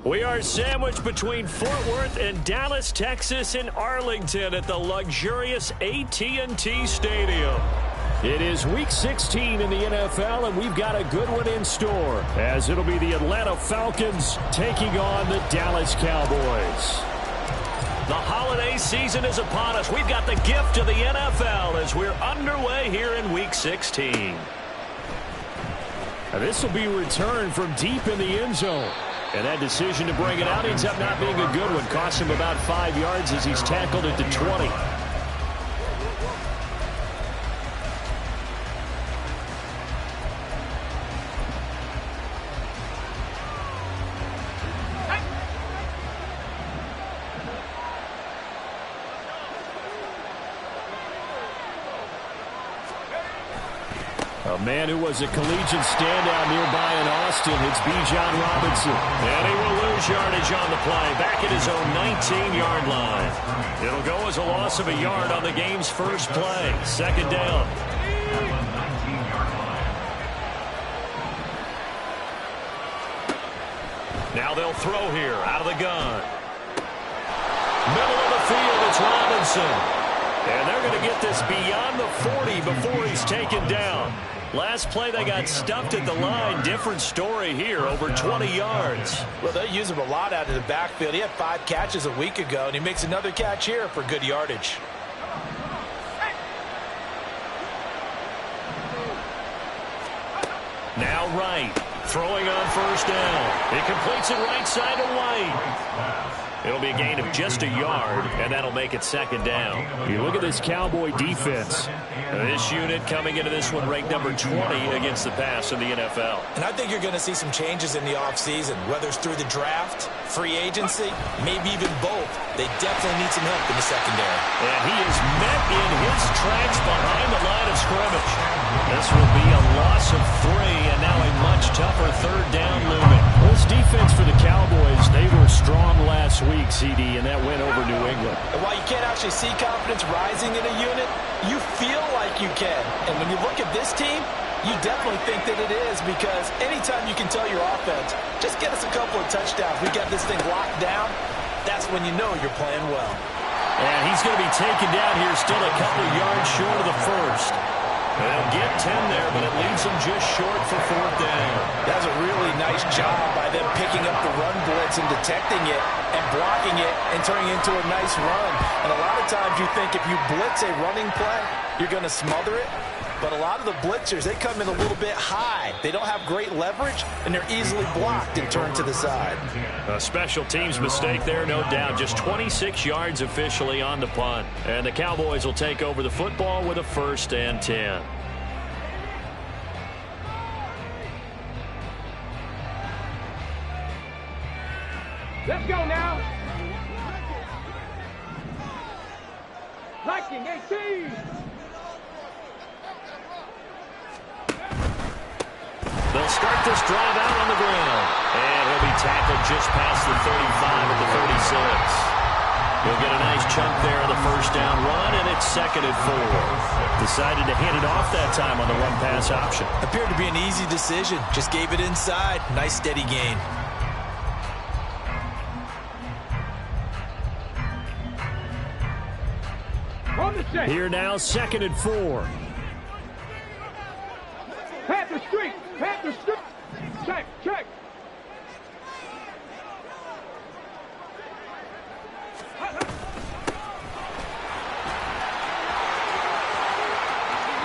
We are sandwiched between Fort Worth and Dallas, Texas, and Arlington at the luxurious AT&T Stadium. It is Week 16 in the NFL, and we've got a good one in store, as it'll be the Atlanta Falcons taking on the Dallas Cowboys. The holiday season is upon us. We've got the gift of the NFL as we're underway here in Week 16. Now, this will be returned from deep in the end zone. And that decision to bring it out ends up not being a good one. Cost him about 5 yards as he's tackled it to 20. A man who was a collegiate standout nearby in Austin, it's Bijan Robinson. And he will lose yardage on the play, back at his own 19-yard line. It'll go as a loss of a yard on the game's first play. Second down. Now they'll throw here, out of the gun. Middle of the field, it's Robinson. And they're going to get this beyond the 40 before he's taken down. Last play, they got stuffed at the line. Different story here, over 20 yards. Well, they use him a lot out of the backfield. He had 5 catches a week ago, and he makes another catch here for good yardage. Now Wright, throwing on first down. He completes it right side to White. It'll be a gain of just a yard, and that'll make it second down. You look at this Cowboy defense. This unit coming into this one ranked number 20 against the pass in the NFL. And I think you're going to see some changes in the offseason, whether it's through the draft, free agency, maybe even both. They definitely need some help in the secondary. And he is met in his tracks behind the line of scrimmage. This will be a loss of 3, and now a much tougher third down looming. This defense for the Cowboys, they were strong last week, CD, and that went over New England. And while you can't actually see confidence rising in a unit, you feel like you can. And when you look at this team, you definitely think that it is, because anytime you can tell your offense, just get us a couple of touchdowns, we got this thing locked down, that's when you know you're playing well. And he's going to be taken down here, still a couple of yards short of the first. They'll get 10 there, but it leaves them just short for fourth down. That's a really nice job by them picking up the run blitz and detecting it and blocking it and turning it into a nice run. And a lot of times you think if you blitz a running play, you're going to smother it. But a lot of the blitzers, they come in a little bit high. They don't have great leverage, and they're easily blocked and turned to the side. A special teams mistake there, no doubt. Just 26 yards officially on the punt. And the Cowboys will take over the football with a 1st and 10. Let's go now. Liking 18. They'll start this drive out on the ground. And he'll be tackled just past the 35 at the 36. He'll get a nice chunk there on the first down run, and it's 2nd and 4. Decided to hand it off that time on the run-pass option. Appeared to be an easy decision. Just gave it inside. Nice steady gain. Here now, 2nd and 4. Panther streak. Panther streak. Check, check.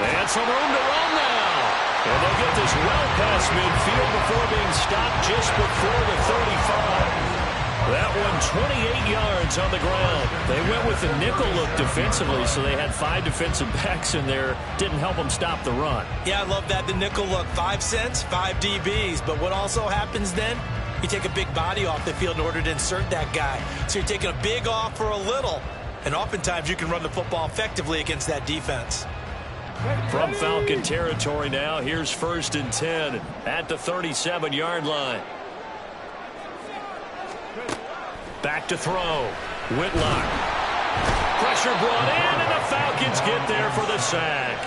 And some room to run now. And they'll get this well past midfield before being stopped just before the 35. That one 28 yards on the ground. They went with the nickel look defensively, so they had 5 defensive backs in there. Didn't help them stop the run. Yeah, I love that, the nickel look. 5 cents, 5 DBs. But what also happens then? You take a big body off the field in order to insert that guy. So you're taking a big off for a little. And oftentimes you can run the football effectively against that defense. From Falcon territory now, here's 1st and 10 at the 37-yard line. Back to throw. Whitlock. Pressure brought in, and the Falcons get there for the sack.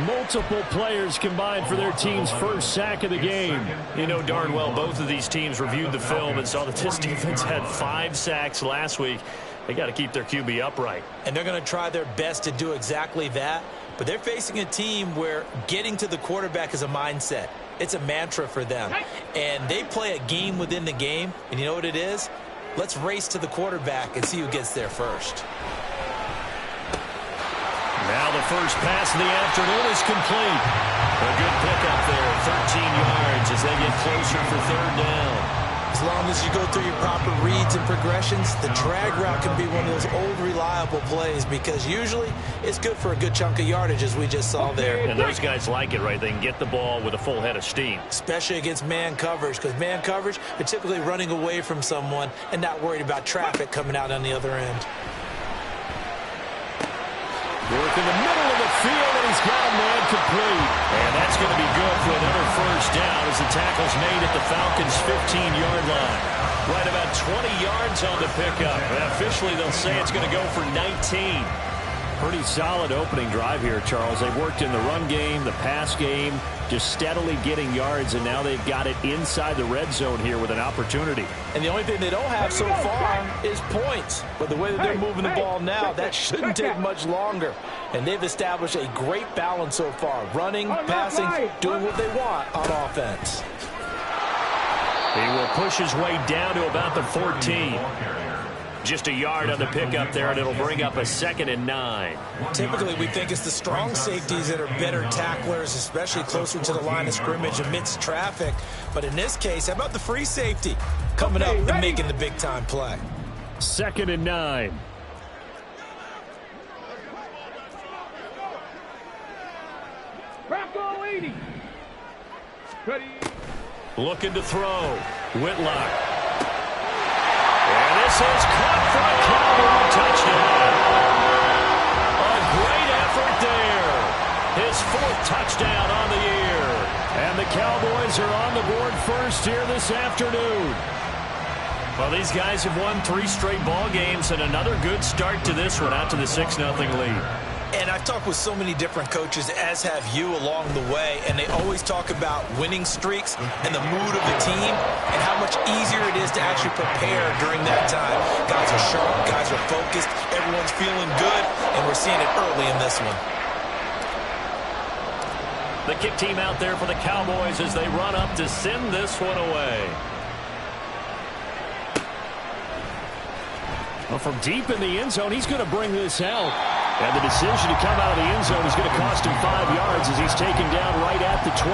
Multiple players combined for their team's first sack of the game. You know darn well both of these teams reviewed the film and saw that this defense had 5 sacks last week. They got to keep their QB upright. And they're going to try their best to do exactly that. But they're facing a team where getting to the quarterback is a mindset. It's a mantra for them. And they play a game within the game. And you know what it is? Let's race to the quarterback and see who gets there first. Now the first pass of the afternoon is complete. A good pickup there, 13 yards as they get closer for 3rd down. As long as you go through your proper reads and progressions, the drag route can be one of those old reliable plays because usually it's good for a good chunk of yardage as we just saw there. And those guys like it, right? They can get the ball with a full head of steam. Especially against man coverage, because man coverage, they're typically running away from someone and not worried about traffic coming out on the other end. Work in the middle of the field, and he's got a man complete. And that's going to be good for another 1st down as the tackle's made at the Falcons' 15-yard line. Right about 20 yards on the pickup. And officially, they'll say it's going to go for 19. Pretty solid opening drive here, Charles. They've worked in the run game, the pass game, just steadily getting yards, and now they've got it inside the red zone here with an opportunity. And the only thing they don't have so far is points. But the way that they're moving the ball now, that shouldn't take much longer. And they've established a great balance so far. Running, passing, doing what they want on offense. He will push his way down to about the 14. Just a yard on the pickup there, and it'll bring up a 2nd and 9. Typically, we think it's the strong safeties that are better tacklers, especially closer to the line of scrimmage amidst traffic. But in this case, how about the free safety coming up and making the big-time play? 2nd and 9. Looking to throw. Whitlock. And this is caught for a Cowboy touchdown. A great effort there. His 4th touchdown on the year. And the Cowboys are on the board first here this afternoon. Well, these guys have won 3 straight ball games and another good start to this one out to the 6-0 lead. And I've talked with so many different coaches, as have you along the way, and they always talk about winning streaks and the mood of the team and how much easier it is to actually prepare during that time. Guys are sharp, guys are focused, everyone's feeling good, and we're seeing it early in this one. The kick team out there for the Cowboys as they run up to send this one away. Well, from deep in the end zone, he's going to bring this out. And the decision to come out of the end zone is going to cost him 5 yards as he's taken down right at the 20.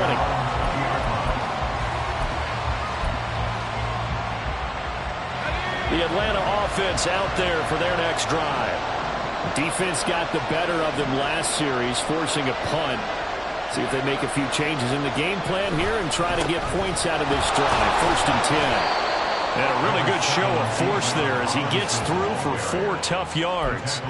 The Atlanta offense out there for their next drive. Defense got the better of them last series, forcing a punt. See if they make a few changes in the game plan here and try to get points out of this drive. 1st and 10. And a really good show of force there as he gets through for 4 tough yards.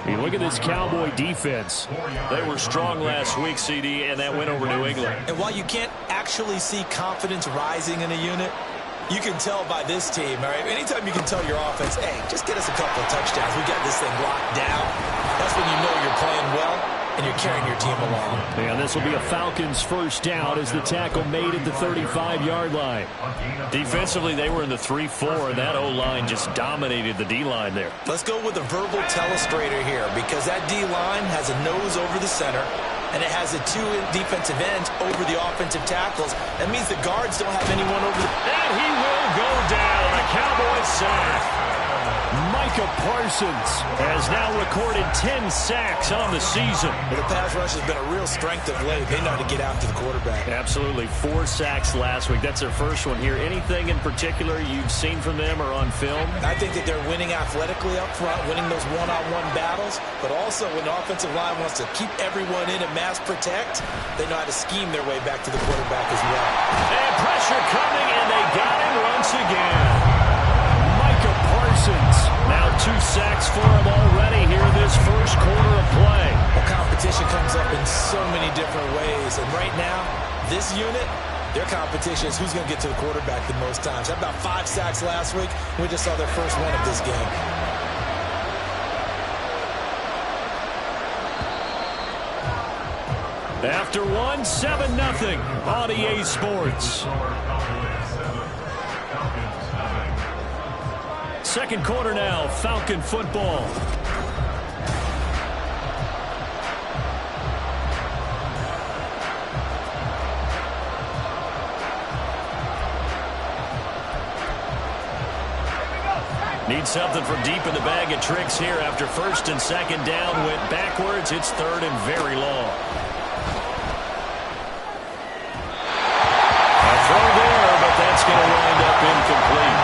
You look at this Cowboy defense. They were strong last week, CD, and that went over New England. And while you can't actually see confidence rising in a unit, you can tell by this team, all right? Anytime you can tell your offense, hey, just get us a couple of touchdowns. We got this thing locked down. That's when you know you're playing well and you're carrying your team along. And this will be a Falcons 1st down as the tackle made at the 35-yard line. Defensively, they were in the 3-4, and that O-line just dominated the D-line there. Let's go with a verbal telestrator here because that D-line has a nose over the center, and it has the 2 defensive ends over the offensive tackles. That means the guards don't have anyone over the... And he will go down. A Cowboys sack. Micah Parsons has now recorded 10 sacks on the season. Well, the pass rush has been a real strength of late. They know how to get after the quarterback. Absolutely. 4 sacks last week. That's their first one here. Anything in particular you've seen from them or on film? I think that they're winning athletically up front, winning those one-on-one battles, but also when the offensive line wants to keep everyone in and mass protect, they know how to scheme their way back to the quarterback as well. And pressure coming, and they got him once again. Micah Parsons. Now 2 sacks for him already here this first quarter of play. Well, competition comes up in so many different ways, and right now, this unit, their competition is who's going to get to the quarterback the most times. Had about 5 sacks last week. We just saw their first one of this game. After 7-0 on EA Sports. Second quarter now, Falcon football. Need something from deep in the bag of tricks here after first and second down went backwards. It's third and very long. A throw there, but that's going to wind up incomplete.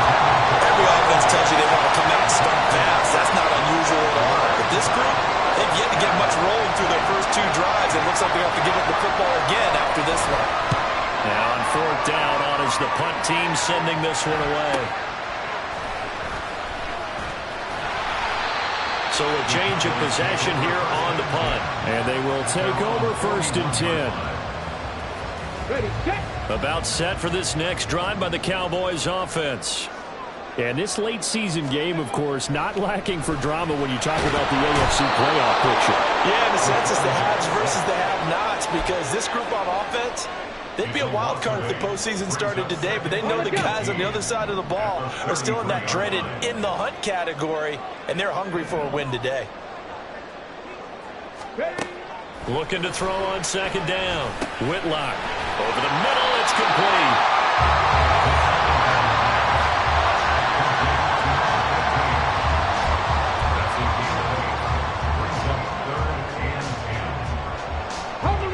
Every offense tells you they want to come out and start fast. That's not unusual at all. But this group, they've yet to get much rolling through their first 2 drives. It looks like they have to give up the football again after this one. Now on 4th down on is the punt team sending this one away. So a change of possession here on the punt. And they will take over 1st and 10. Ready, set. About set for this next drive by the Cowboys offense. And this late season game, of course, not lacking for drama when you talk about the AFC playoff picture. Yeah, in a sense, it's the haves versus the have-nots, because this group on offense, they'd be a wild card if the postseason started today, but they know the guys on the other side of the ball are still in that dreaded in the hunt category, and they're hungry for a win today. Looking to throw on 2nd down. Whitlock over the middle. It's complete.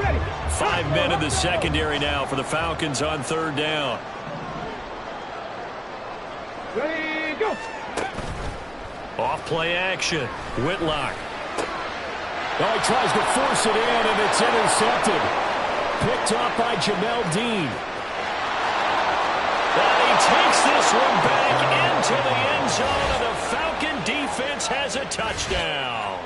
Ready. 5 men in the secondary now for the Falcons on 3rd down. Ready, go. Off play action. Whitlock. Oh, he tries to force it in, and it's intercepted. Picked up by Jamel Dean. And he takes this one back into the end zone, and the Falcon defense has a touchdown.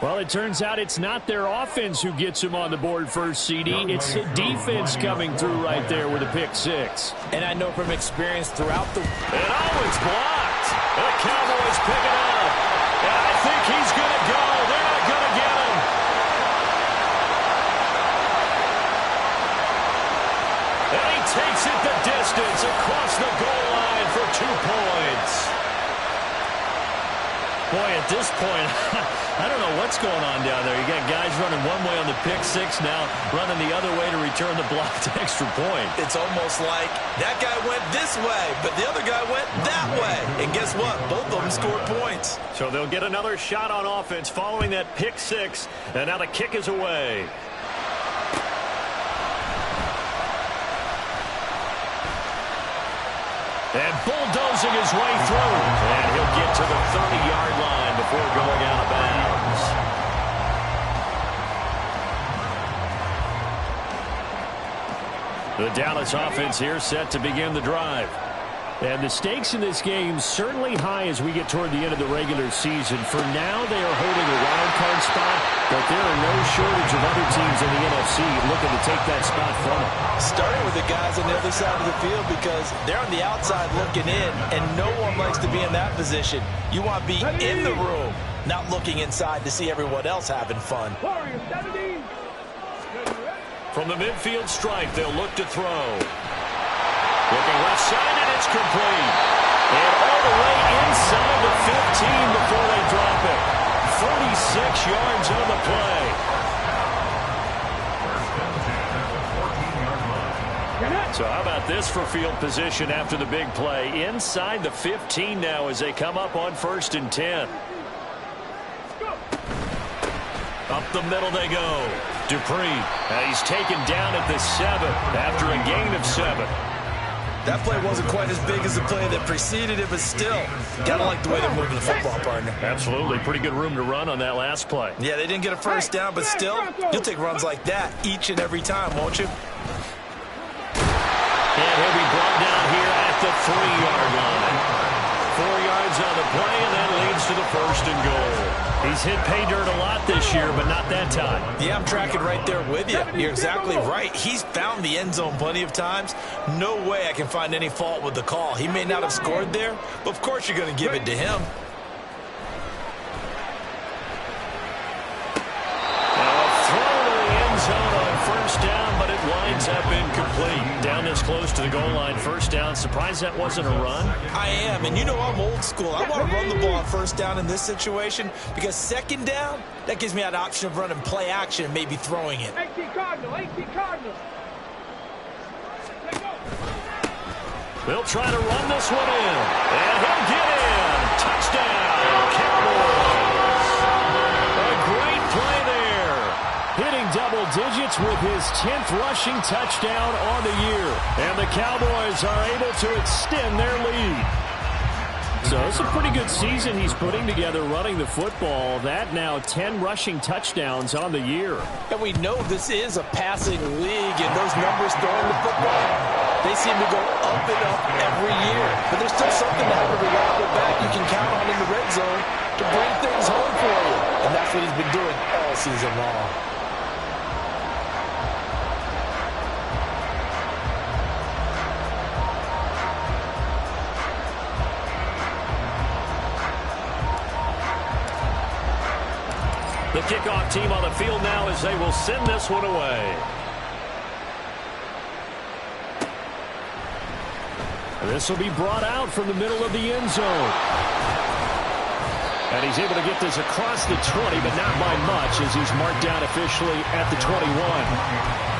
Well, it turns out it's not their offense who gets him on the board first, CD. It's the defense coming through right there with a pick 6. And I know from experience throughout the... And oh, it's blocked. The Cowboys pick it up. And I think he's going to go. They're not going to get him. And he takes it the distance across the goal line for 2 points. Boy, at this point, I don't know what's going on down there. You got guys running one way on the pick 6 now, running the other way to return the blocked extra point. It's almost like that guy went this way, but the other guy went that way. And guess what? Both of them scored points. So they'll get another shot on offense following that pick 6, and now the kick is away. And bulldozing his way through. And he'll get to the 30-yard line before going out of bounds. The Dallas offense here set to begin the drive. And the stakes in this game certainly high as we get toward the end of the regular season. For now, they are holding a wild card spot, but there are no shortage of other teams in the NFC looking to take that spot from them. Starting with the guys on the other side of the field, because they're on the outside looking in, and no one likes to be in that position. You want to be in the room, not looking inside to see everyone else having fun. From the midfield stripe, they'll look to throw. Looking left side, and it's complete. And all the way inside the 15 before they drop it. 46 yards on the play. So how about this for field position after the big play? Inside the 15 now as they come up on 1st and 10. Up the middle they go. Dupree. He's taken down at the 7 after a gain of 7. That play wasn't quite as big as the play that preceded it, but still, gotta like the way they're moving the football, partner. Absolutely. Pretty good room to run on that last play. Yeah, they didn't get a first down, but still, you'll take runs like that each and every time, won't you? And he'll be brought down here at the 3-yard line. 4 yards on the play, and that leads to the 1st and goal. He's hit pay dirt a lot this year, but not that time. Yeah, I'm tracking right there with you. You're exactly right. He's found the end zone plenty of times. No way I can find any fault with the call. He may not have scored there, but of course you're going to give it to him. Down, but it winds up incomplete. Down this close to the goal line, 1st down. Surprised that wasn't a run? I am, and you know I'm old school. I want to run the ball on 1st down in this situation because 2nd down, that gives me an option of running play action and maybe throwing it. 18 Cardinal. They'll try to run this one in, and he'll get in. Touchdown, Cowboys. A great play there. Hitting double digits with his 10th rushing touchdown on the year. And the Cowboys are able to extend their lead. So it's a pretty good season he's putting together running the football. That now 10 rushing touchdowns on the year. And we know this is a passing league, and those numbers throwing the football, they seem to go up and up every year. But there's still something to have a reliable back you can count on in the red zone to bring things home for you. And that's what he's been doing all season long. The kickoff team on the field now as they will send this one away. This will be brought out from the middle of the end zone. And he's able to get this across the 20, but not by much as he's marked down officially at the 21.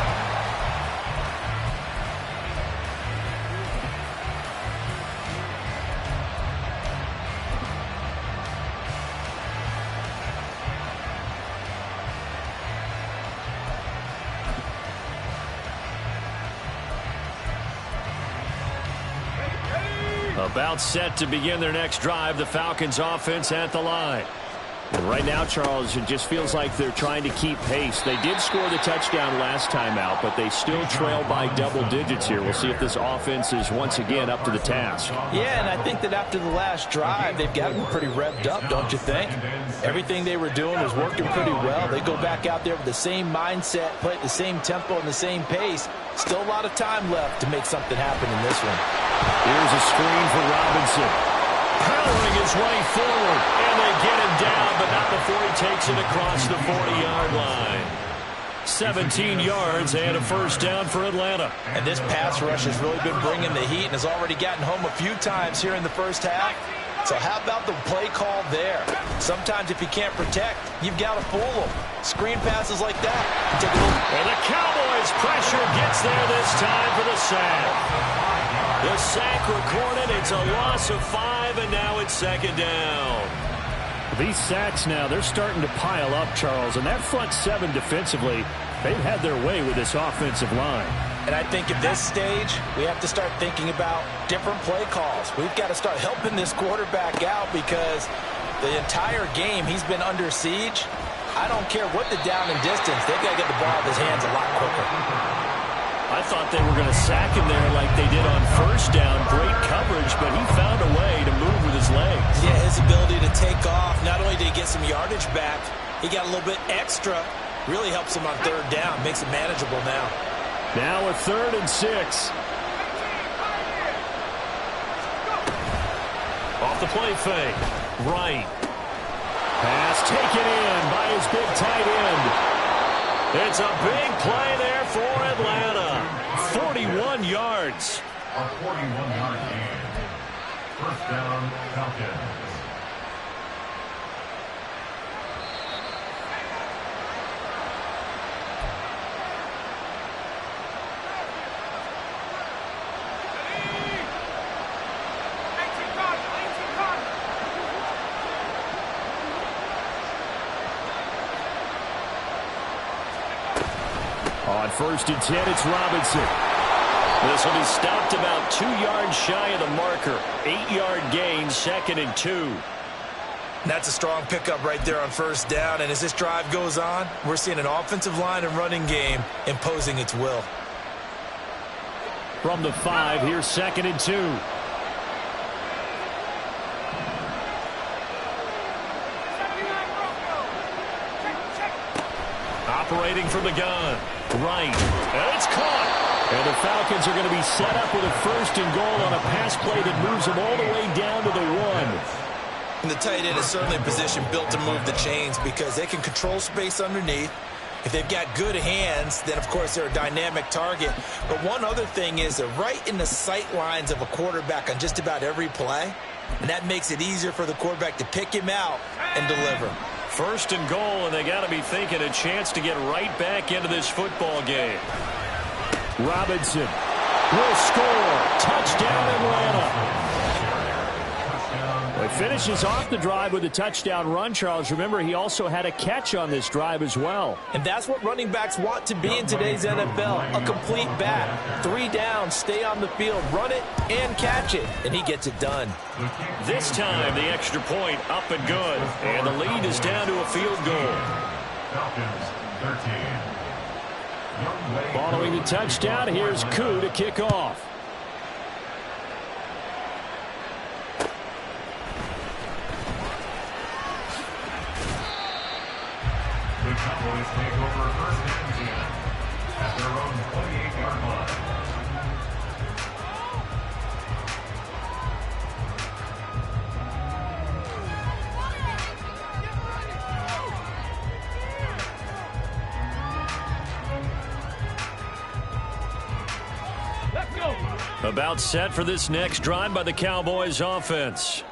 About set to begin their next drive, the Falcons offense at the line. And right now, Charles, it just feels like they're trying to keep pace. They did score the touchdown last time out, but they still trail by double digits here. We'll see if this offense is once again up to the task. Yeah, and I think that after the last drive, they've got them pretty revved up, don't you think? Everything they were doing was working pretty well. They go back out there with the same mindset, play at the same tempo and the same pace. Still a lot of time left to make something happen in this one. Here's a screen for Robinson. Powering his way forward, and they get him down, but not before he takes it across the 40-yard line. 17 yards and a 1st down for Atlanta. And this pass rush has really been bringing the heat and has already gotten home a few times here in the 1st half. So how about the play call there? Sometimes if you can't protect, you've got to fool them. Screen passes like that. Take a look. And the Cowboys pressure gets there this time for the sack. The sack recorded. It's a loss of 5, and now it's 2nd down. These sacks now, they're starting to pile up, Charles. And that front 7 defensively, they've had their way with this offensive line. And I think at this stage, we have to start thinking about different play calls. We've got to start helping this quarterback out because the entire game he's been under siege. I don't care what the down and distance. They've got to get the ball in his hands a lot quicker. I thought they were going to sack him there like they did on 1st down. Great coverage, but he found a way to move with his legs. Yeah, his ability to take off. Not only did he get some yardage back, he got a little bit extra. Really helps him on 3rd down. Makes it manageable now. Now a 3rd and 6. Off the play fake. Right. Pass taken in by his big tight end. It's a big play there for Atlanta. 41 yards. A 41-yard gain. 1st down, Falcons. On 1st and 10, it's Robinson. This will be stopped about 2 yards shy of the marker. 8-yard gain, 2nd and 2. That's a strong pickup right there on 1st down. And as this drive goes on, we're seeing an offensive line and running game imposing its will. From the 5, here's 2nd and 2. Operating from the gun. Right. And it's caught. And the Falcons are going to be set up with a 1st and goal on a pass play that moves them all the way down to the 1. And the tight end is certainly a position built to move the chains because they can control space underneath. If they've got good hands, then, of course, they're a dynamic target. But one other thing is they're right in the sight lines of a quarterback on just about every play. And that makes it easier for the quarterback to pick him out and deliver. 1st and goal, and they got to be thinking a chance to get right back into this football game. Robinson will score. Touchdown, Atlanta. Well, he finishes off the drive with a touchdown run, Charles. Remember, he also had a catch on this drive as well. And that's what running backs want to be in today's NFL, a complete back. 3 down, stay on the field, run it, and catch it. And he gets it done. This time, the extra point up and good. And the lead is down to a field goal. Falcons 13. Following the touchdown, here's Koo to kick off. The Cowboys take over 1st and 10 at their own 28-yard line. About set for this next drive by the Cowboys offense.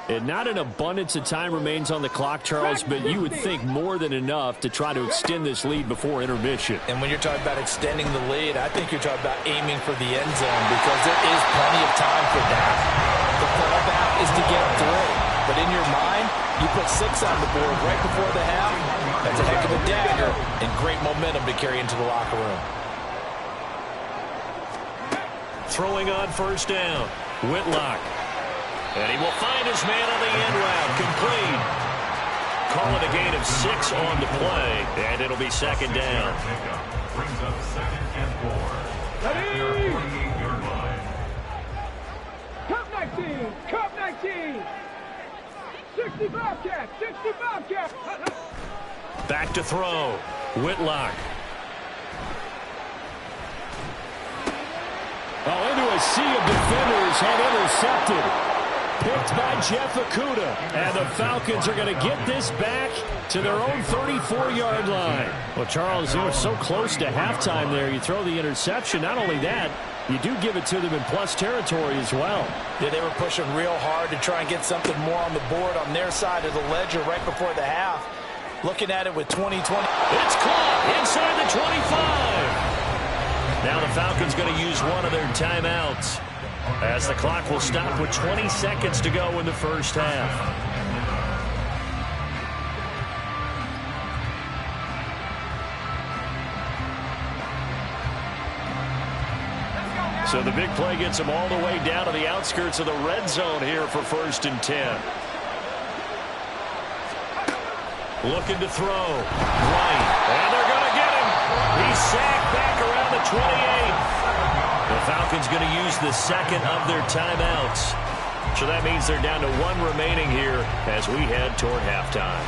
And not an abundance of time remains on the clock, Charles, but you would think more than enough to try to extend this lead before intermission. And when you're talking about extending the lead, I think you're talking about aiming for the end zone because there is plenty of time for that. The fallback is to get 3. But in your mind, you put 6 on the board right before the half. That's a heck of a dagger and great momentum to carry into the locker room. Throwing on 1st down. Whitlock. And he will find his man on the end route. Complete. Call it a gain of 6 on the play. And it'll be 2nd down. Brings up 2nd and 4. At their 48-yard line. Cup 19. Cup 19. 65 cat. 65 cat. Back to throw. Whitlock. Oh, into a sea of defenders and intercepted. Picked by Jeff Okudah. And the Falcons are going to get this back to their own 34-yard line. Well, Charles, you were so close to halftime there. You throw the interception. Not only that, you do give it to them in plus territory as well. Yeah, they were pushing real hard to try and get something more on the board on their side of the ledger right before the half. Looking at it with 2020. It's caught inside the 25. Now the Falcons going to use one of their timeouts as the clock will stop with 20 seconds to go in the 1st half. So the big play gets them all the way down to the outskirts of the red zone here for 1st and 10. Looking to throw. Right. And they're going to get him. He's sacked back around the 28. The Falcons going to use the 2nd of their timeouts. So that means they're down to 1 remaining here as we head toward halftime.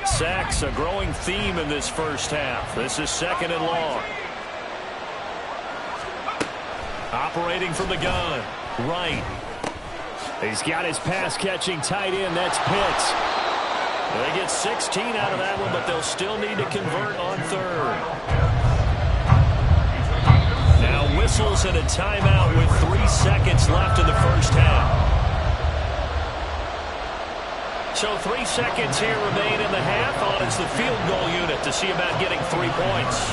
Sacks, a growing theme in this 1st half. This is 2nd and long. Operating from the gun. Right. He's got his pass-catching tight end. That's Pitts. They get 16 out of that one, but they'll still need to convert on 3rd. Now whistles and a timeout with 3 seconds left in the 1st half. So 3 seconds here remain in the half. On is the field goal unit to see about getting 3 points.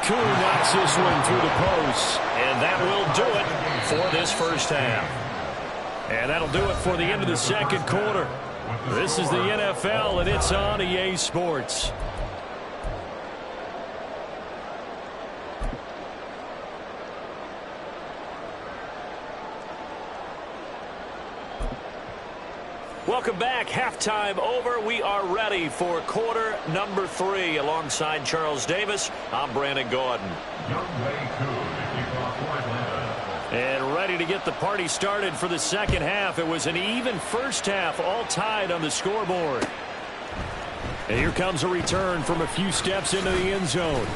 Koo knocks this one through the post. And that will do it for this first half. And that'll do it for the end of the second quarter. This is the NFL, and it's on EA Sports. Welcome back. Halftime over. We are ready for quarter number 3. Alongside Charles Davis, I'm Brandon Gordon. And ready to get the party started for the second half. It was an even first half, all tied on the scoreboard. And here comes a return from a few steps into the end zone.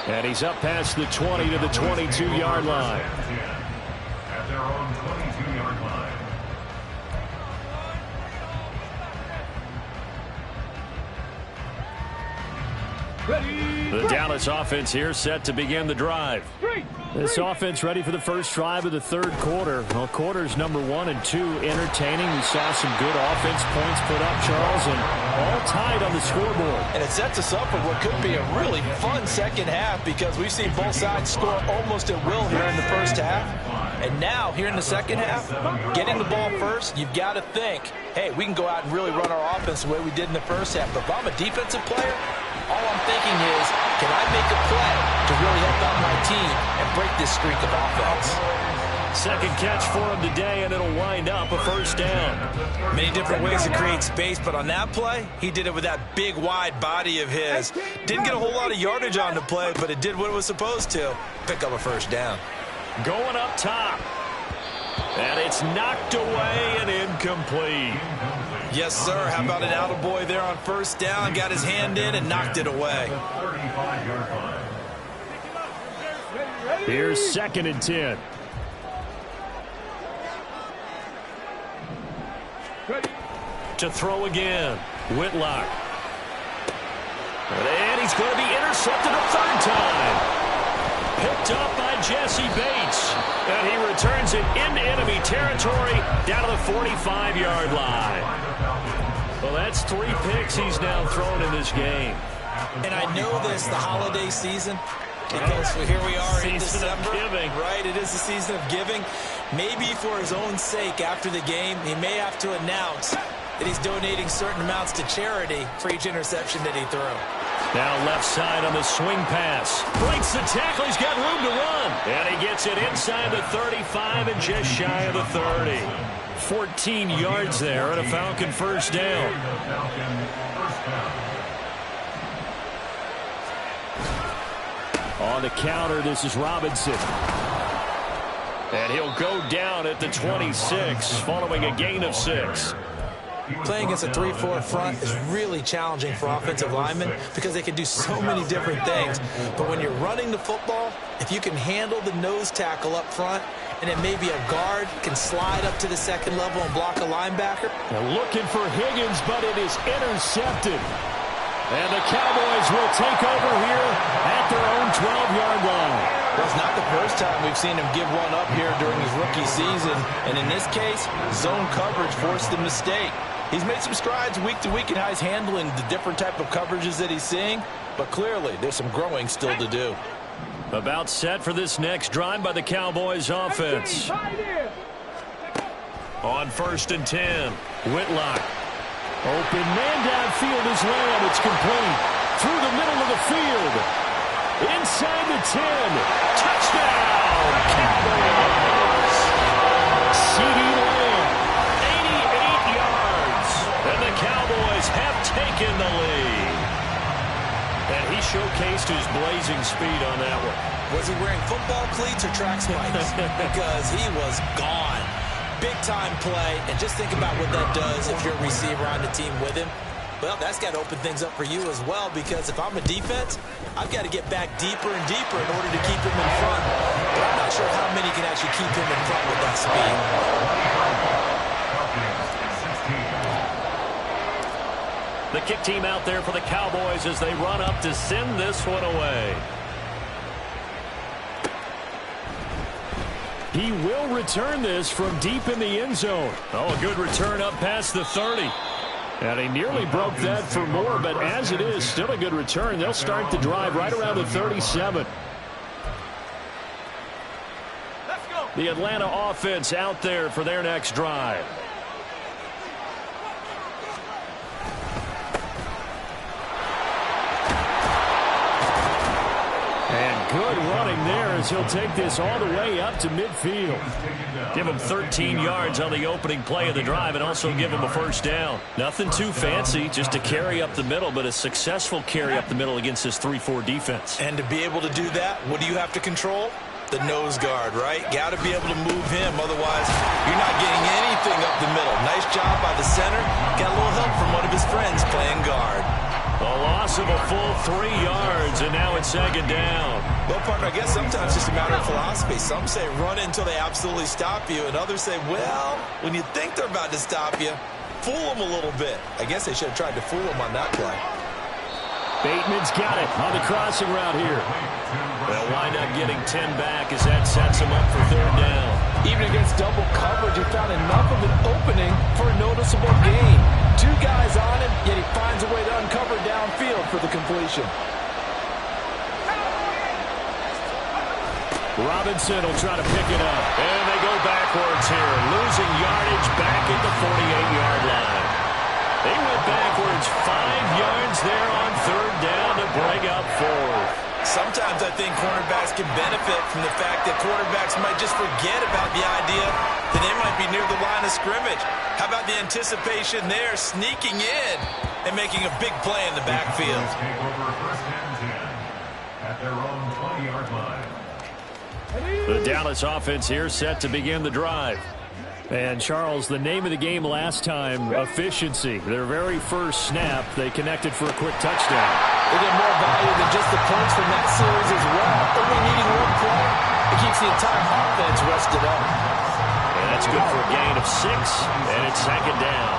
And he's up past the 20 to the 22-yard line. At their own 22-yard line. The Dallas offense here set to begin the drive. This offense ready for the first drive of the third quarter. Well, quarters number 1 and 2 entertaining. We saw some good offense points put up, Charles, and all tied on the scoreboard. And it sets us up for what could be a really fun second half because we've seen both sides score almost at will here in the first half. And now, here in the second half, getting the ball first, you've got to think, hey, we can go out and really run our offense the way we did in the first half. But if I'm a defensive player, all I'm thinking is, can I make a play to really help out my team and break this streak of offense? Second catch for him today, and it'll wind up a first down. Many different ways to create space, but on that play, he did it with that big, wide body of his. Didn't get a whole lot of yardage on the play, but it did what it was supposed to. Pick up a first down. Going up top. And it's knocked away and incomplete. Yes, sir. How about an attaboy there on first down? Got his hand in and knocked it away. Here's 2nd and 10. To throw again. Whitlock. And he's going to be intercepted a third time. Picked up by Jesse Bates. And he returns it into enemy territory down to the 45-yard line. Well, that's 3 picks he's now thrown in this game. And I know this, the holiday season, because here we are in December. Right, it is the season of giving. Maybe for his own sake after the game, he may have to announce that he's donating certain amounts to charity for each interception that he threw. Now left side on the swing pass. Breaks the tackle. He's got room to run. And he gets it inside the 35 and just shy of the 30. 14 yards there and a Falcon first down. On the counter, this is Robinson. And he'll go down at the 26 following a gain of 6. Playing against a 3-4 front is really challenging for offensive linemen because they can do so many different things. But when you're running the football, if you can handle the nose tackle up front, and then maybe a guard can slide up to the second level and block a linebacker. They're looking for Higgins, but it is intercepted. And the Cowboys will take over here at their own 12-yard line. Well, it's not the first time we've seen him give one up here during his rookie season. And in this case, zone coverage forced the mistake. He's made some strides week to week in how he's handling the different type of coverages that he's seeing. But clearly, there's some growing still to do. About set for this next drive by the Cowboys offense. On 1st and 10, Whitlock. Open man downfield is Lamb. It's complete. Through the middle of the field. Inside the 10. Touchdown, Cowboys. C.D. Lamb, 88 yards. And the Cowboys have taken the lead. And he showcased his blazing speed on that one. Was he wearing football cleats or track spikes? Because he was gone. Big-time play, and just think about what that does if you're a receiver on the team with him. Well, that's got to open things up for you as well, because if I'm a defense, I've got to get back deeper and deeper in order to keep him in front. But I'm not sure how many can actually keep him in front with that speed. The kick team out there for the Cowboys as they run up to send this one away. He will return this from deep in the end zone. Oh, a good return up past the 30. And he nearly broke that for more, but as it is, still a good return. They'll start the drive right around the 37. The Atlanta offense out there for their next drive. And good running there as he'll take this all the way up to midfield. Give him 13 yards on the opening play of the drive and also give him a first down. Nothing too fancy, just a carry up the middle, but a successful carry up the middle against this 3-4 defense. And to be able to do that, what do you have to control? The nose guard, right? Got to be able to move him. Otherwise, you're not getting anything up the middle. Nice job by the center. Got a little help from one of his friends playing guard. A loss of a full 3 yards, and now it's second down. Well, partner, I guess sometimes it's just a matter of philosophy. Some say run until they absolutely stop you, and others say, well, when you think they're about to stop you, fool them a little bit. I guess they should have tried to fool them on that play. Bateman's got it on the crossing route here. They'll wind up getting 10 back as that sets him up for third down. Even against double coverage, he found enough of an opening for a noticeable gain. 2 guys on him, yet he finds a way to uncover downfield for the completion. Robinson will try to pick it up. And they go backwards here, losing yardage back at the 48-yard line. They went backwards 5 yards there on third down to bring up fourth. Sometimes I think cornerbacks can benefit from the fact that quarterbacks might just forget about the idea that they might be near the line of scrimmage. How about the anticipation there, sneaking in and making a big play in the backfield? Take over first and 10 at their own 20-yard line. The Dallas offense here set to begin the drive. And, Charles, the name of the game last time, efficiency. Their very first snap, they connected for a quick touchdown. They get more value than just the points from that series as well. Only needing one play, it keeps the entire offense rested up. And that's good for a gain of 6, and it's second down.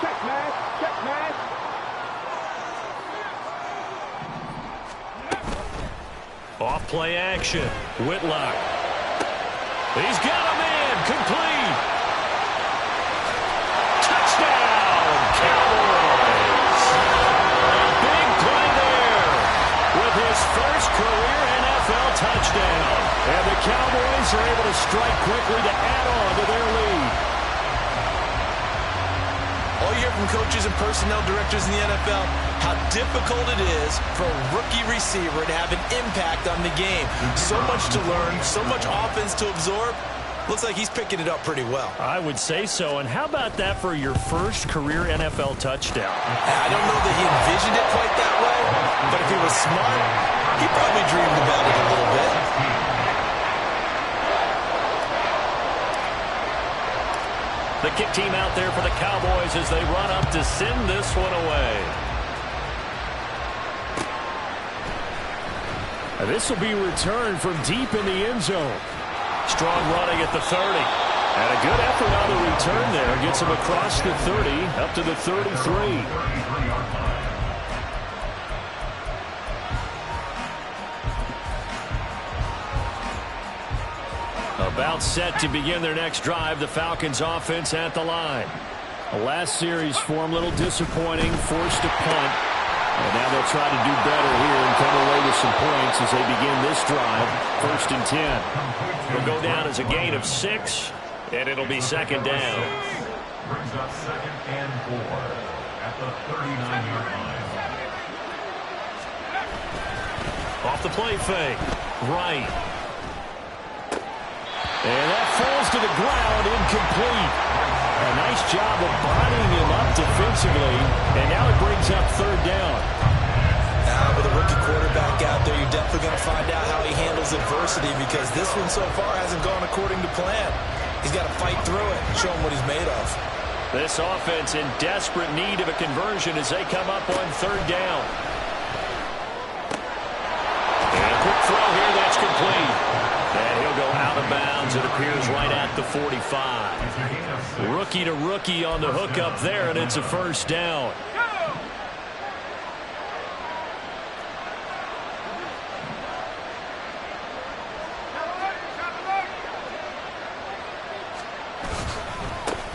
Check match, check match. Off play action. Whitlock. He's got him in. Complete. Touchdown, Cowboys. A big play there with his first career NFL touchdown. And the Cowboys are able to strike quickly to add on to their lead. All you hear from coaches and personnel directors in the NFL, how difficult it is for a rookie receiver to have an impact on the game. So much to learn, so much offense to absorb. Looks like he's picking it up pretty well. I would say so. And how about that for your first career NFL touchdown? I don't know that he envisioned it quite that way, but if he was smart, he probably dreamed about it a little bit. The kick team out there for the Cowboys as they run up to send this one away. And this will be returned from deep in the end zone. Strong running at the 30. And a good effort on the return there. Gets him across the 30 up to the 33. About set to begin their next drive. The Falcons offense at the line. The last series for them, a little disappointing. Forced to punt. And now they'll try to do better here and come away with some points as they begin this drive. First and 10. It'll go down as a gain of 6, and it'll be second down. Brings up second and 4 at the 39-yard line. Off the play fake. Right. And that falls to the ground, incomplete. A nice job of bodying him up defensively, and now it brings up third down. Now, with a rookie quarterback out there, you're definitely going to find out how he handles adversity because this one so far hasn't gone according to plan. He's got to fight through it and show him what he's made of. This offense in desperate need of a conversion as they come up on third down. And a quick throw here, that's complete. And he'll go out of bounds. It appears right at the 45. Rookie to rookie on the hook up there, and it's a first down.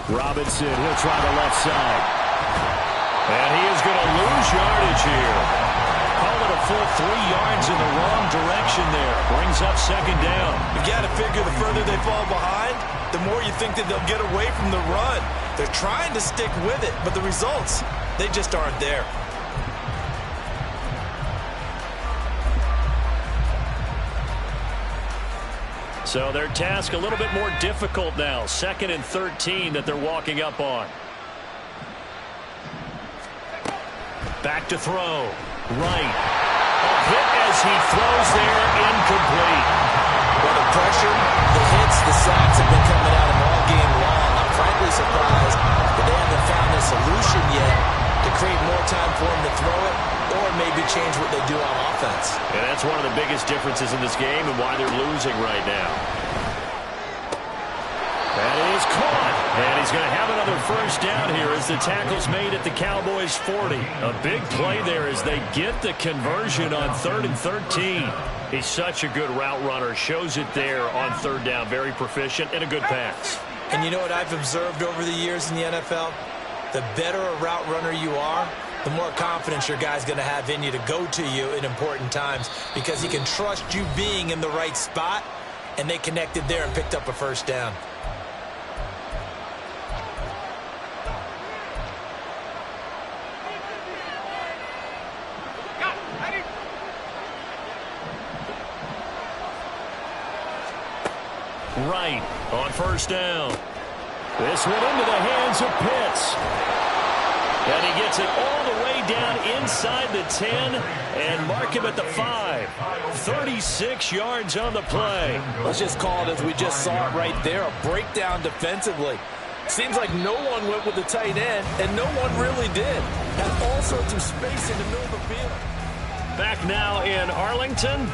Robinson, he'll try the left side. And he is going to lose yardage here. Call it a full 3 yards in the wrong direction there. Brings up second down. You got to figure the further they fall behind, the more you think that they'll get away from the run. They're trying to stick with it, but the results, they just aren't there. So their task a little bit more difficult now. 2nd and 13 that they're walking up on. Back to throw. Right. A hit as he throws there, incomplete. Well, the pressure, the hits, the sacks have been coming out of all game long. I'm frankly surprised that they haven't found a solution yet to create more time for him to throw it or maybe change what they do on offense. And that's one of the biggest differences in this game and why they're losing right now. That is caught. And he's going to have another first down here as the tackle's made at the Cowboys 40. A big play there as they get the conversion on 3rd and 13. He's such a good route runner. Shows it there on 3rd down. Very proficient and a good pass. And you know what I've observed over the years in the NFL? The better a route runner you are, the more confidence your guy's going to have in you to go to you in important times because he can trust you being in the right spot, and they connected there and picked up a first down. Right on first down. This one into the hands of Pitts. And he gets it all the way down inside the 10 and mark him at the 5. 36 yards on the play. Let's just call it as we just saw it right there, a breakdown defensively. Seems like no one went with the tight end, and no one really did. Had all sorts of space in the middle of the field. Back now in Arlington.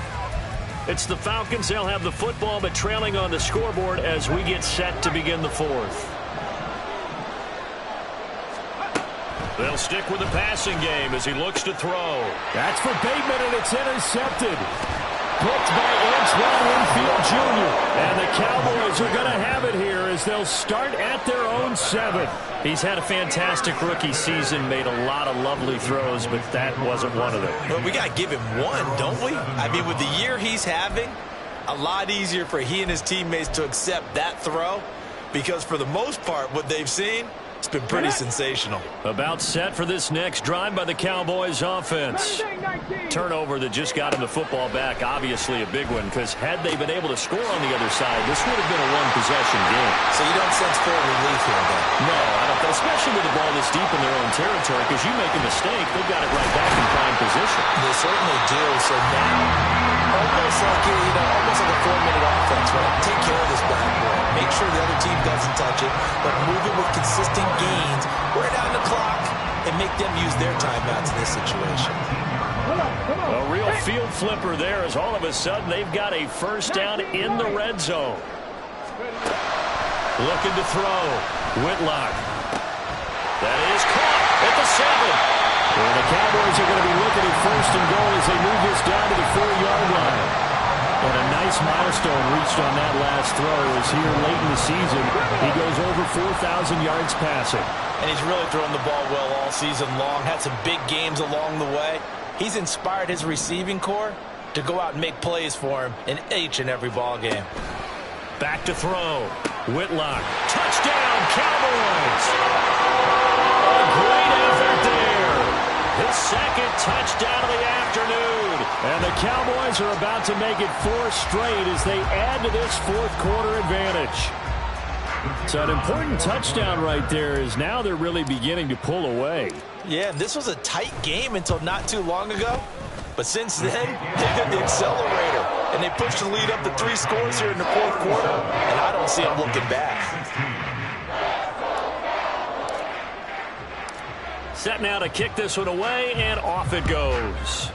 It's the Falcons. They'll have the football, but trailing on the scoreboard as we get set to begin the 4th. They'll stick with the passing game as he looks to throw. That's for Bateman, and it's intercepted. Picked by Antoine Winfield Jr. And the Cowboys are going to have it here as they'll start at their own 7. He's had a fantastic rookie season, made a lot of lovely throws, but that wasn't one of them. Well, we got to give him one, don't we? I mean, with the year he's having, a lot easier for he and his teammates to accept that throw because for the most part, what they've seen, it's been pretty sensational. About set for this next drive by the Cowboys offense. Turnover that just got him the football back. Obviously a big one because had they been able to score on the other side, this would have been a one-possession game. So you don't sense full relief here, then? No, I don't. Especially with the ball this deep in their own territory because you make a mistake, they've got it right back in prime position. They certainly do. So now, almost like almost like a 4-minute offense, right? Take care of this bad boy. Make sure the other team doesn't touch it, but move it with consistent gains. Wear down the clock and make them use their timeouts in this situation. A real field flipper there as all of a sudden they've got a first down in the red zone. Looking to throw. Whitlock. That is caught at the 7. And the Cowboys are going to be looking at first and goal as they move this down to the 4-yard line. And a nice milestone reached on that last throw as here late in the season he goes over 4,000 yards passing. And he's really thrown the ball well all season long. Had some big games along the way. He's inspired his receiving corps to go out and make plays for him in each and every ball game. Back to throw. Whitlock. Touchdown, Cowboys! A great effort there. His 2nd touchdown of the afternoon. And the Cowboys are about to make it 4 straight as they add to this 4th quarter advantage. So an important touchdown right there is now they're really beginning to pull away. Yeah, this was a tight game until not too long ago. But since then, they hit the accelerator. And they pushed the lead up to 3 scores here in the 4th quarter. And I don't see them looking back. Set now to kick this one away, and off it goes.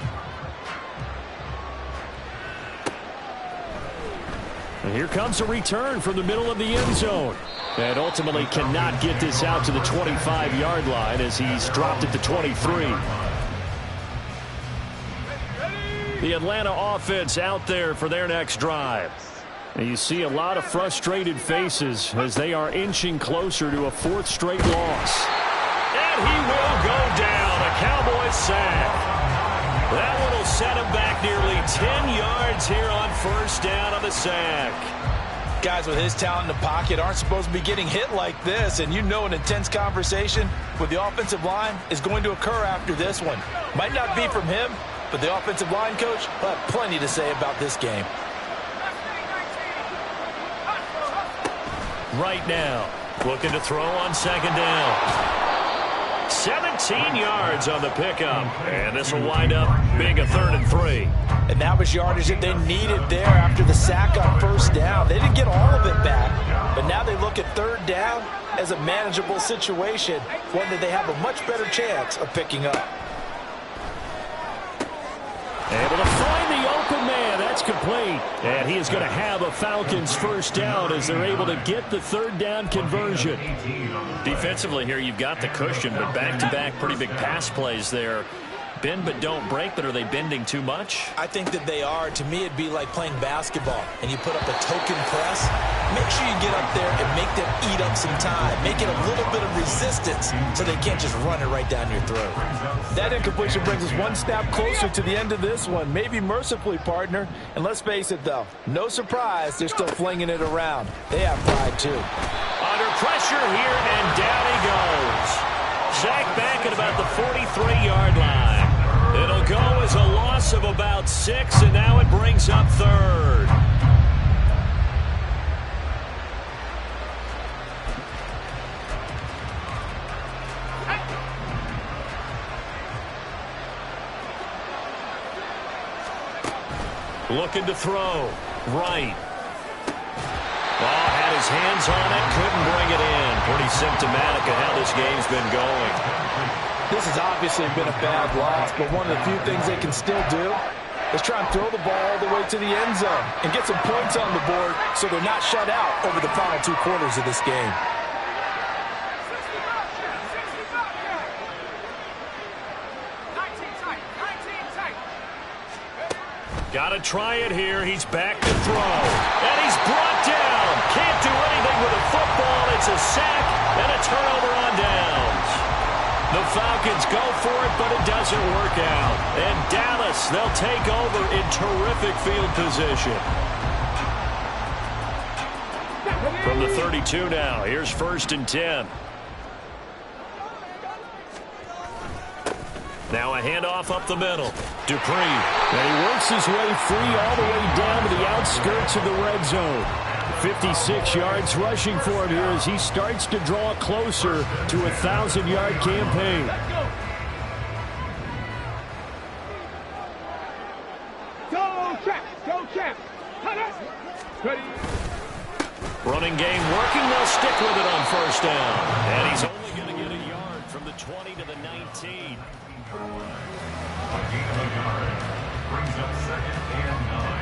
And here comes a return from the middle of the end zone. And ultimately cannot get this out to the 25-yard line as he's dropped it to 23. The Atlanta offense out there for their next drive. And you see a lot of frustrated faces as they are inching closer to a 4th straight loss. And he will go down. A Cowboys sack. That one will set him back nearly 10 yards here on 1st down on the sack. Guys with his talent in the pocket aren't supposed to be getting hit like this, and you know an intense conversation with the offensive line is going to occur after this one. Might not be from him, but the offensive line coach will have plenty to say about this game. Right now, looking to throw on 2nd down. 17 yards on the pickup, and this will wind up being a 3rd and 3. And that was yardage that they needed there after the sack on 1st down. They didn't get all of it back, but now they look at 3rd down as a manageable situation, one that they have a much better chance of picking up. Able to find the open man. That's complete. And he is going to have a Falcons 1st down as they're able to get the 3rd down conversion. Defensively here, you've got the cushion, but back-to-back pretty big pass plays there. Bend but don't break, but are they bending too much? I think that they are. To me, it'd be like playing basketball, and you put up a token press. Make sure you get up there and make them eat up some time. Make it a little bit of resistance so they can't just run it right down your throat. That incompletion brings us one step closer to the end of this one. Maybe mercifully, partner. And let's face it, though, no surprise, they're still flinging it around. They have pride, too. Under pressure here, and down he goes. Sacked back at about the 43-yard line. It'll go as a loss of about 6, and now it brings up 3rd. Looking to throw. Right. Oh, had his hands on it, couldn't bring it in. Pretty symptomatic of how this game's been going. This has obviously been a bad loss, but one of the few things they can still do is try and throw the ball all the way to the end zone and get some points on the board so they're not shut out over the final 2 quarters of this game. Got to try it here. He's back to throw. And he's brought down. Can't do anything with a football. It's a sack and a turnover on downs. The Falcons go for it, but it doesn't work out. And Dallas, they'll take over in terrific field position. From the 32 now, here's 1st and 10. Now a handoff up the middle. Dupree. And he works his way free all the way down to the outskirts of the red zone. 56 yards rushing for him here as he starts to draw closer to a 1,000-yard campaign. Go, Chaps! Go, Chaps! Ready? Running game working. They'll stick with it on 1st down. And he's only going to get a yard from the 20 to the 19. A gain of a yard brings up 2nd and 9.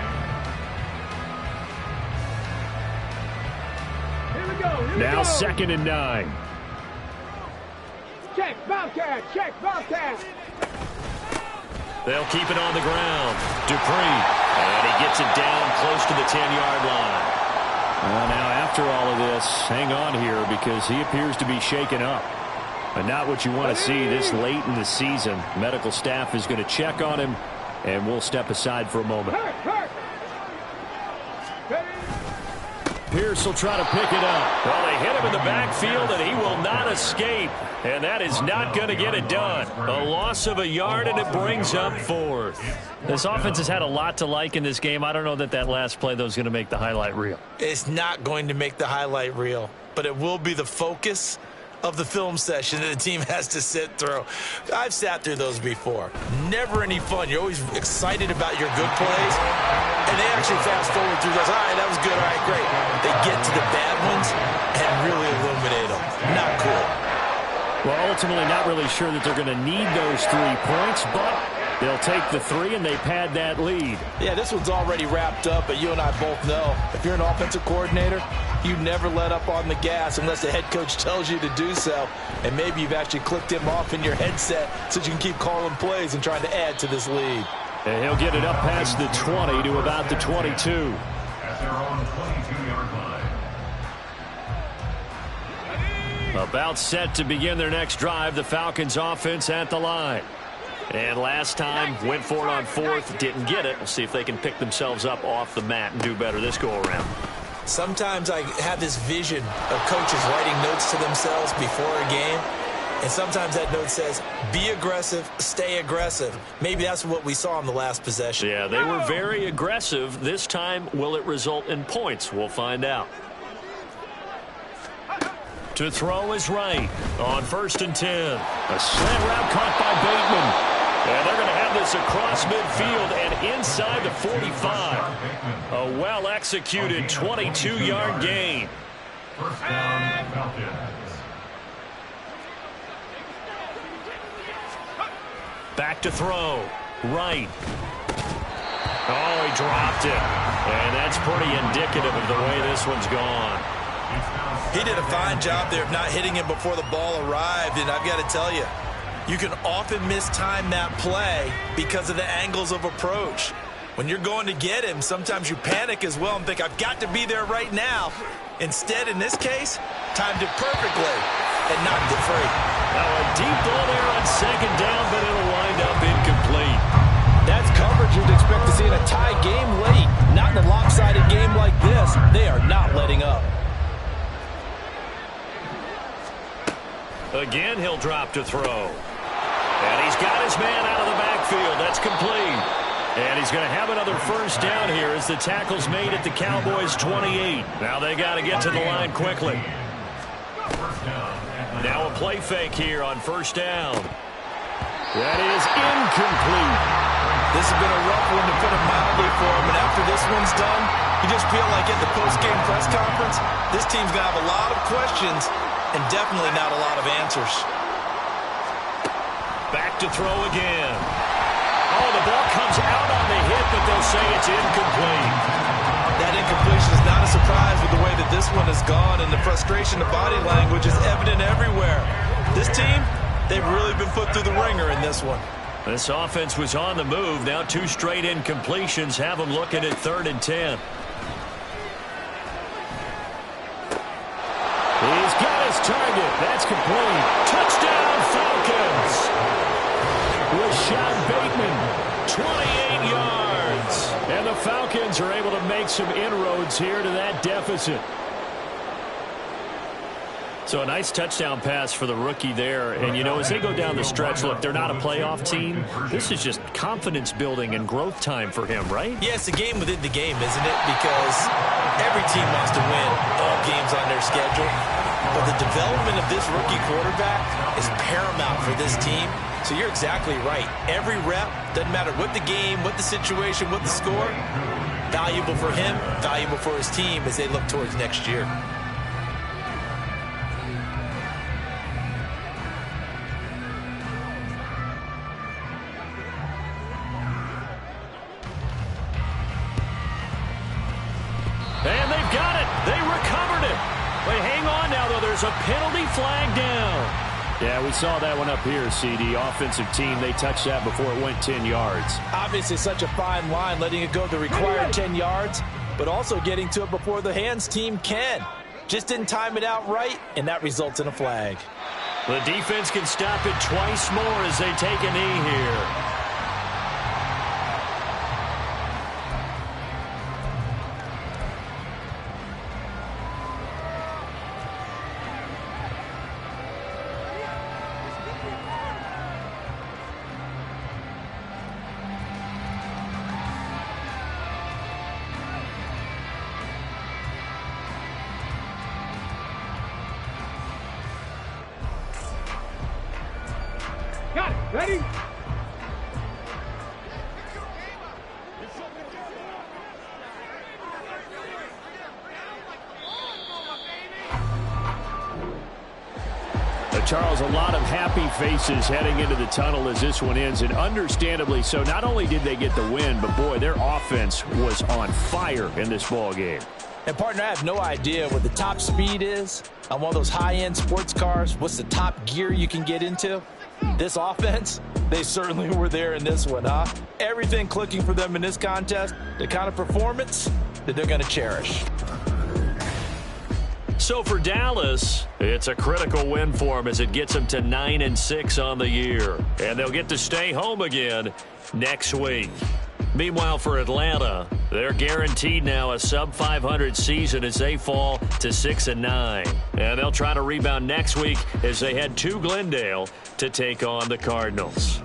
Here we go. Now 2nd and 9. Check, Bobcat. Check, Bobcat. They'll keep it on the ground. Dupree. And he gets it down close to the 10-yard line. Well, now after all of this, hang on here because he appears to be shaken up. But not what you want to see this late in the season. Medical staff is going to check on him, and we'll step aside for a moment. Pierce will try to pick it up. Well, they hit him in the backfield, and he will not escape. And that is not going to get it done. A loss of a yard, and it brings up 4th. This offense has had a lot to like in this game. I don't know that that last play, though, is going to make the highlight reel. It's not going to make the highlight reel, but it will be the focus of the film session that the team has to sit through. I've sat through those before. Never any fun. You're always excited about your good plays, and they actually fast forward through those. All right, that was good. All right, great. They get to the bad ones and really illuminate them. Not cool. Well, ultimately not really sure that they're going to need those 3 points, but they'll take the 3 and they pad that lead. Yeah, this one's already wrapped up, but you and I both know if you're an offensive coordinator, you never let up on the gas unless the head coach tells you to do so. And maybe you've actually clicked him off in your headset so you can keep calling plays and trying to add to this lead. And he'll get it up past the 20 to about the 22. At their own 22. About set to begin their next drive, the Falcons offense at the line. And last time, went for it on fourth, didn't get it. We'll see if they can pick themselves up off the mat and do better this go-around. Sometimes I have this vision of coaches writing notes to themselves before a game. And sometimes that note says, be aggressive, stay aggressive. Maybe that's what we saw in the last possession. Yeah, they were very aggressive. This time, will it result in points? We'll find out. To throw is right on 1st and 10. A slant route caught by Bateman. And they're going to have this across midfield and inside the 45. A well-executed 22-yard gain. First down, Falcons. Back to throw. Right. Oh, he dropped it. And that's pretty indicative of the way this one's gone. He did a fine job there of not hitting him before the ball arrived. And I've got to tell you, you can often mistime that play because of the angles of approach. When you're going to get him, sometimes you panic as well and think, I've got to be there right now. Instead, in this case, timed it perfectly and knocked it free. Now a deep ball there on 2nd down, but it'll wind up incomplete. That's coverage you'd expect to see in a tie game late. Not in a lopsided game like this. They are not letting up. Again, he'll drop to throw. And he's got his man out of the backfield. That's complete. And he's going to have another first down here as the tackle's made at the Cowboys' 28. Now they got to get to the line quickly. Now a play fake here on 1st down. That is incomplete. This has been a rough one, to put it mildly, for him. And after this one's done, you just feel like at the post-game press conference, this team's going to have a lot of questions and definitely not a lot of answers. Back to throw again. Oh, the ball comes out on the hit, but they'll say it's incomplete. That incompletion is not a surprise with the way that this one has gone, and the frustration of body language is evident everywhere. This team, they've really been put through the ringer in this one. This offense was on the move. Now 2 straight incompletions have them looking at 3rd and 10. He's got his target. That's complete. Touchdown, Falcons. Rashad Bateman, 28 yards. And the Falcons are able to make some inroads here to that deficit. So a nice touchdown pass for the rookie there. And, you know, as they go down the stretch, look, they're not a playoff team. This is just confidence building and growth time for him, right? Yeah, it's a game within the game, isn't it? Because every team wants to win all games on their schedule. But the development of this rookie quarterback is paramount for this team. So you're exactly right. Every rep, doesn't matter what the game, what the situation, what the score, valuable for him, valuable for his team as they look towards next year. And they've got it. They recovered it. But hang on now, though. There's a penalty flag down. Yeah, we saw that one up here, CD. Offensive team, they touched that before it went 10 yards. Obviously such a fine line, letting it go the required 10 yards, but also getting to it before the hands team can. Just didn't time it out right, and that results in a flag. The defense can stop it twice more as they take a knee here. Got it. Ready? Charles, a lot of happy faces heading into the tunnel as this one ends, and understandably so. Not only did they get the win, but boy, their offense was on fire in this ball game. And partner, I have no idea what the top speed is on one of those high-end sports cars. What's the top gear you can get into? This offense, they certainly were there in this one, huh? Everything clicking for them in this contest, the kind of performance that they're going to cherish. So for Dallas, it's a critical win for them as it gets them to 9-6 on the year. And they'll get to stay home again next week. Meanwhile, for Atlanta, they're guaranteed now a sub-500 season as they fall to 6-9. And they'll try to rebound next week as they head to Glendale to take on the Cardinals.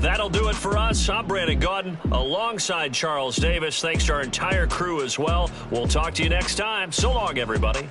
That'll do it for us. I'm Brandon Gaudin alongside Charles Davis. Thanks to our entire crew as well. We'll talk to you next time. So long, everybody.